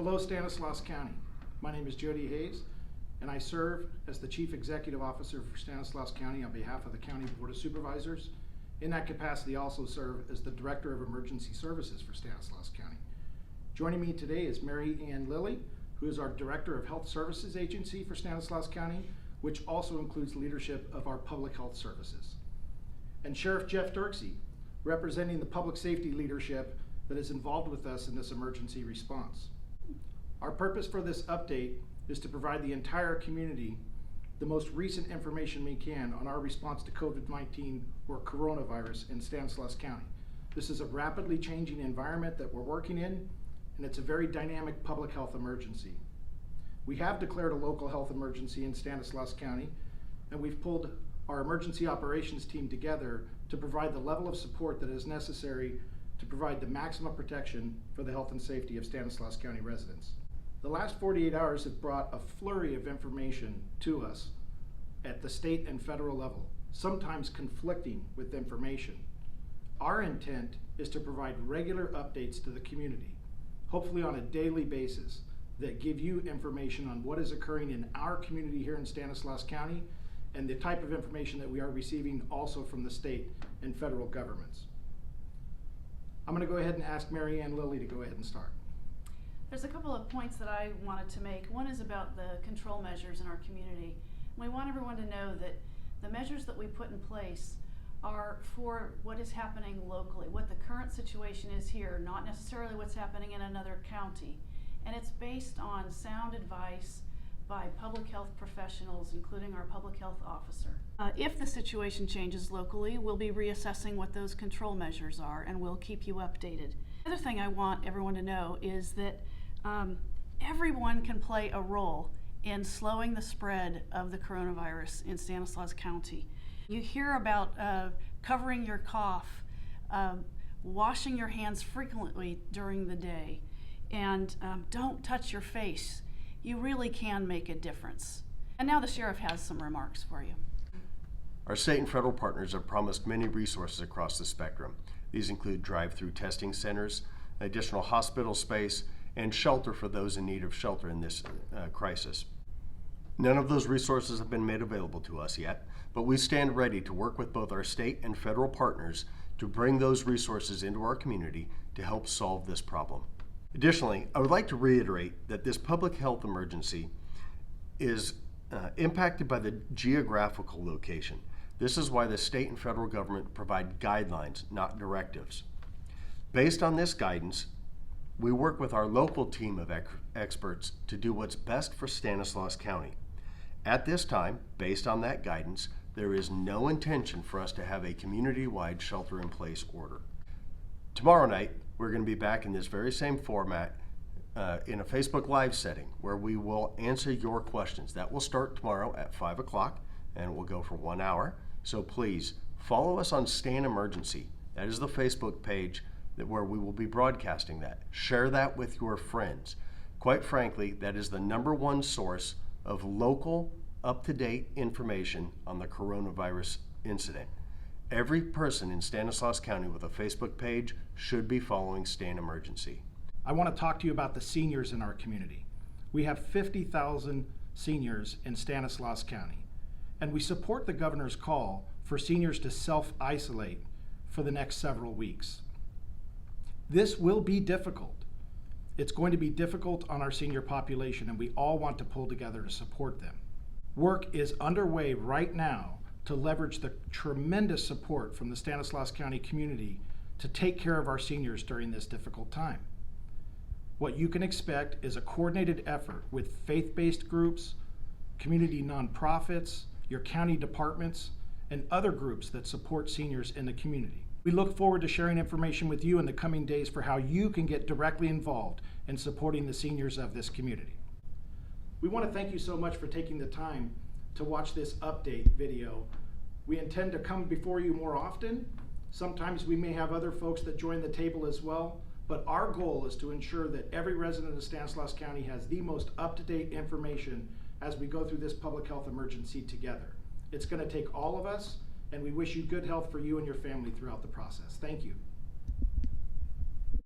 Hello, Stanislaus County. My name is Jody Hayes, and I serve as the Chief Executive Officer for Stanislaus County on behalf of the County Board of Supervisors. In that capacity, I also serve as the Director of Emergency Services for Stanislaus County. Joining me today is Mary Ann Lilly, who is our Director of Health Services Agency for Stanislaus County, which also includes leadership of our public health services. And Sheriff Jeff Dirkse, representing the public safety leadership that is involved with us in this emergency response. Our purpose for this update is to provide the entire community the most recent information we can on our response to COVID-19 or coronavirus in Stanislaus County. This is a rapidly changing environment that we're working in, and it's a very dynamic public health emergency. We have declared a local health emergency in Stanislaus County, and we've pulled our emergency operations team together to provide the level of support that is necessary to provide the maximum protection for the health and safety of Stanislaus County residents. The last 48 hours have brought a flurry of information to us at the state and federal level, sometimes conflicting with information. Our intent is to provide regular updates to the community, hopefully on a daily basis, that give you information on what is occurring in our community here in Stanislaus County and the type of information that we are receiving also from the state and federal governments. I'm going to go ahead and ask Mary Ann Lilly to go ahead and start. There's a couple of points that I wanted to make. One is about the control measures in our community. We want everyone to know that the measures that we put in place are for what is happening locally, what the current situation is here, not necessarily what's happening in another county. And it's based on sound advice by public health professionals, including our public health officer. If the situation changes locally, we'll be reassessing what those control measures are, and we'll keep you updated. The other thing I want everyone to know is that everyone can play a role in slowing the spread of the coronavirus in Stanislaus County. You hear about covering your cough, washing your hands frequently during the day, and don't touch your face. You really can make a difference. And now the sheriff has some remarks for you. Our state and federal partners have promised many resources across the spectrum. These include drive-through testing centers, additional hospital space, and shelter for those in need of shelter in this crisis. None of those resources have been made available to us yet, but we stand ready to work with both our state and federal partners to bring those resources into our community to help solve this problem. Additionally, I would like to reiterate that this public health emergency is impacted by the geographical location. This is why the state and federal government provide guidelines, not directives. Based on this guidance, we work with our local team of experts to do what's best for Stanislaus County. At this time, based on that guidance, there is no intention for us to have a community-wide shelter-in-place order. Tomorrow night, we're going to be back in this very same format in a Facebook Live setting where we will answer your questions. That will start tomorrow at 5 o'clock and it will go for 1 hour. So please follow us on Stan Emergency. That is the Facebook page where we will be broadcasting that. Share that with your friends. Quite frankly, that is the #1 source of local, up-to-date information on the coronavirus incident. Every person in Stanislaus County with a Facebook page should be following Stan Emergency. I want to talk to you about the seniors in our community. We have 50,000 seniors in Stanislaus County, and we support the governor's call for seniors to self-isolate for the next several weeks. This will be difficult. It's going to be difficult on our senior population, and we all want to pull together to support them. Work is underway right now to leverage the tremendous support from the Stanislaus County community to take care of our seniors during this difficult time. What you can expect is a coordinated effort with faith-based groups, community nonprofits, your county departments, and other groups that support seniors in the community. We look forward to sharing information with you in the coming days for how you can get directly involved in supporting the seniors of this community. We want to thank you so much for taking the time to watch this update video. We intend to come before you more often. Sometimes we may have other folks that join the table as well, but our goal is to ensure that every resident of Stanislaus County has the most up-to-date information as we go through this public health emergency together. It's going to take all of us, and we wish you good health for you and your family throughout the process. Thank you.